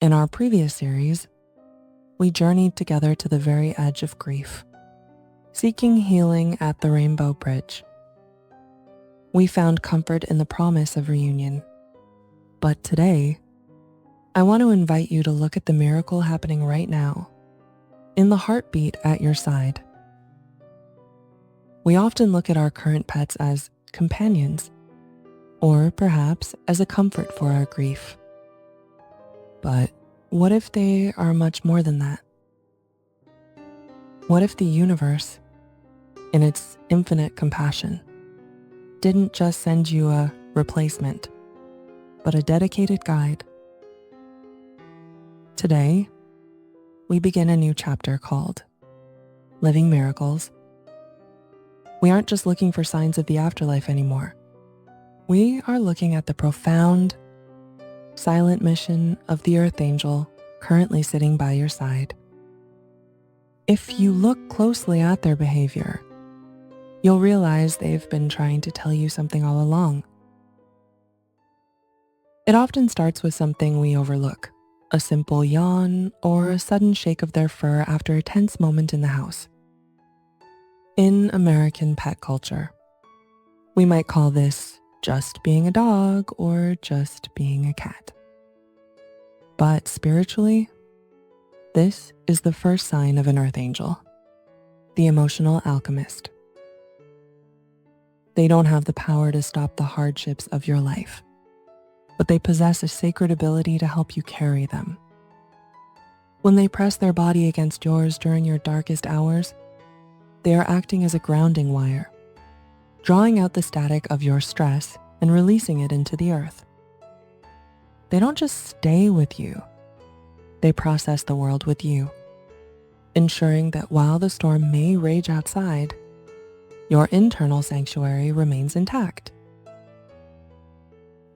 In our previous series, we journeyed together to the very edge of grief, seeking healing at the Rainbow Bridge. We found comfort in the promise of reunion. But today, I want to invite you to look at the miracle happening right now, in the heartbeat at your side. We often look at our current pets as companions, or perhaps as a comfort for our grief. But what if they are much more than that? What if the universe, in its infinite compassion, didn't just send you a replacement, but a dedicated guide? Today, we begin a new chapter called Living Miracles. We aren't just looking for signs of the afterlife anymore. We are looking at the profound, silent mission of the Earth Angel currently sitting by your side. If you look closely at their behavior, you'll realize they've been trying to tell you something all along. It often starts with something we overlook, a simple yawn or a sudden shake of their fur after a tense moment in the house. In American pet culture, we might call this just being a dog or just being a cat. But spiritually, this is the first sign of an Earth Angel, the emotional alchemist. They don't have the power to stop the hardships of your life, but they possess a sacred ability to help you carry them. When they press their body against yours during your darkest hours, they are acting as a grounding wire, drawing out the static of your stress and releasing it into the earth. They don't just stay with you, they process the world with you, ensuring that while the storm may rage outside, your internal sanctuary remains intact.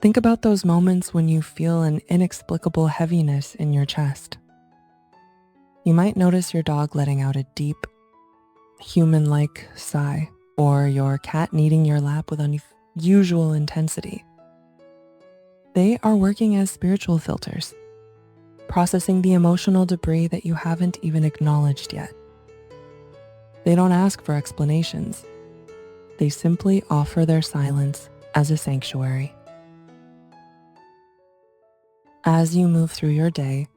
Think about those moments when you feel an inexplicable heaviness in your chest. You might notice your dog letting out a deep, human-like sigh, or your cat kneading your lap with unusual intensity. They are working as spiritual filters, processing the emotional debris that you haven't even acknowledged yet. They don't ask for explanations. They simply offer their silence as a sanctuary. As you move through your day,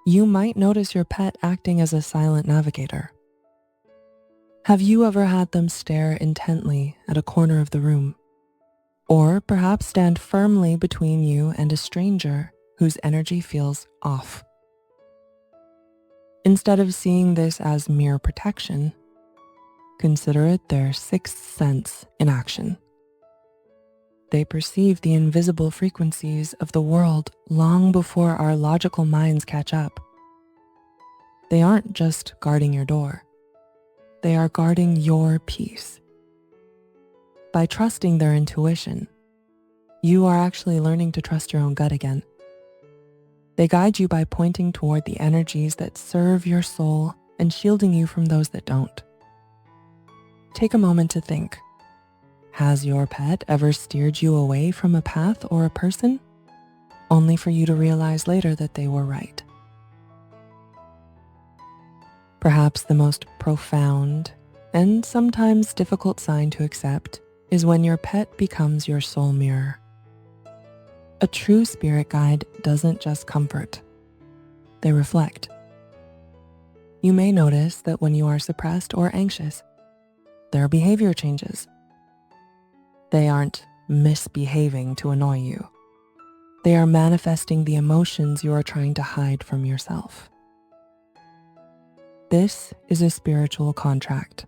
you might notice your pet acting as a silent navigator. Have you ever had them stare intently at a corner of the room? Or perhaps stand firmly between you and a stranger whose energy feels off? Instead of seeing this as mere protection, consider it their sixth sense in action. They perceive the invisible frequencies of the world long before our logical minds catch up. They aren't just guarding your door. They are guarding your peace. By trusting their intuition, you are actually learning to trust your own gut again. They guide you by pointing toward the energies that serve your soul and shielding you from those that don't. Take a moment to think. Has your pet ever steered you away from a path or a person, only for you to realize later that they were right? Perhaps the most profound and sometimes difficult sign to accept is when your pet becomes your soul mirror. A true spirit guide doesn't just comfort, they reflect. You may notice that when you are suppressed or anxious, their behavior changes. They aren't misbehaving to annoy you. They are manifesting the emotions you are trying to hide from yourself. This is a spiritual contract.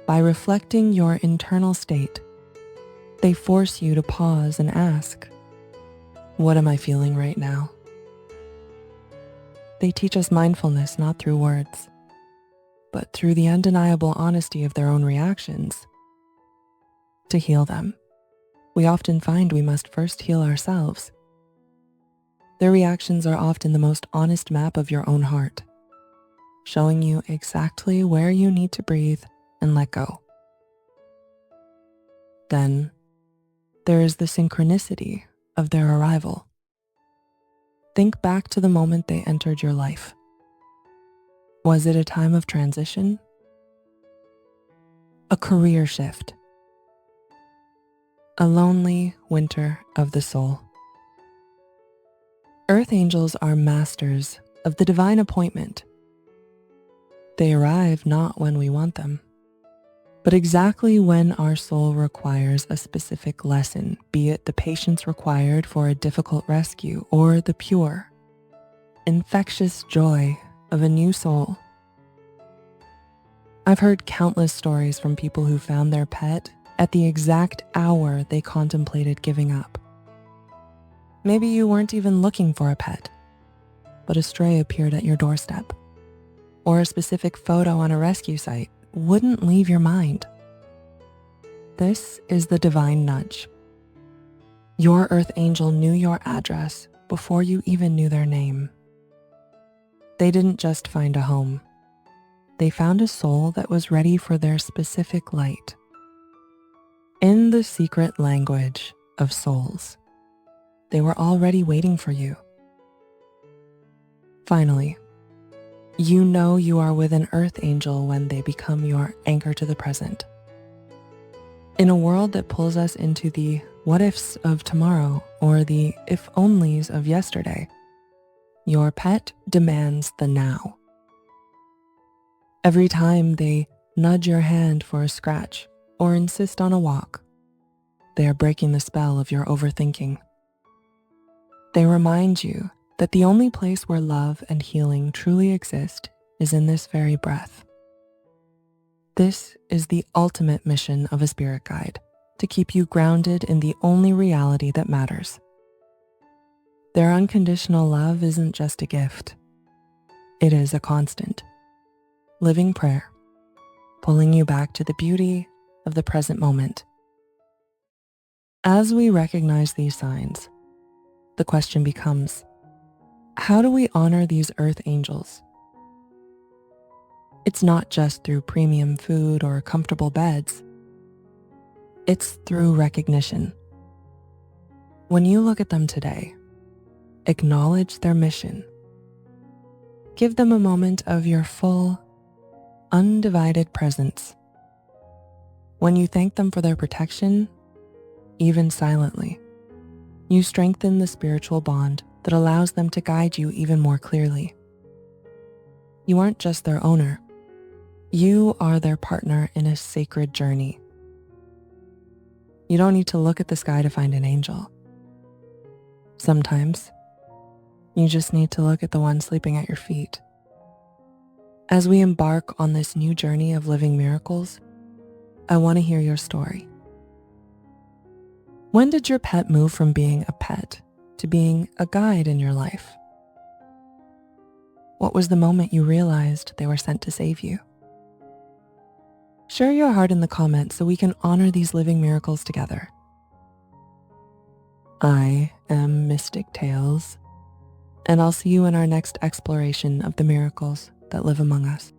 By reflecting your internal state, they force you to pause and ask, what am I feeling right now? They teach us mindfulness not through words, but through the undeniable honesty of their own reactions. To heal them, we often find we must first heal ourselves. Their reactions are often the most honest map of your own heart, showing you exactly where you need to breathe and let go. Then, there is the synchronicity of their arrival. Think back to the moment they entered your life. Was it a time of transition? A career shift? A lonely winter of the soul? Earth angels are masters of the divine appointment. They arrive not when we want them, but exactly when our soul requires a specific lesson, be it the patience required for a difficult rescue or the pure, infectious joy of a new soul. I've heard countless stories from people who found their pet at the exact hour they contemplated giving up. Maybe you weren't even looking for a pet, but a stray appeared at your doorstep, or a specific photo on a rescue site wouldn't leave your mind. This is the divine nudge. Your earth angel knew your address before you even knew their name. They didn't just find a home. They found a soul that was ready for their specific light. In the secret language of souls, they were already waiting for you. Finally, you know you are with an earth angel when they become your anchor to the present. In a world that pulls us into the what ifs of tomorrow or the if onlys of yesterday, your pet demands the now. Every time they nudge your hand for a scratch or insist on a walk, they are breaking the spell of your overthinking. They remind you that the only place where love and healing truly exist is in this very breath. This is the ultimate mission of a spirit guide, to keep you grounded in the only reality that matters. Their unconditional love isn't just a gift. It is a constant, living prayer, pulling you back to the beauty of the present moment. As we recognize these signs, the question becomes, how do we honor these earth angels? It's not just through premium food or comfortable beds. It's through recognition. When you look at them today, acknowledge their mission. Give them a moment of your full, undivided presence. When you thank them for their protection, even silently, you strengthen the spiritual bond that allows them to guide you even more clearly. You aren't just their owner. You are their partner in a sacred journey. You don't need to look at the sky to find an angel. Sometimes, you just need to look at the one sleeping at your feet. As we embark on this new journey of living miracles, I want to hear your story. When did your pet move from being a pet to being a guide in your life? What was the moment you realized they were sent to save you? Share your heart in the comments so we can honor these living miracles together. I am Mystic Tales, and I'll see you in our next exploration of the miracles that live among us.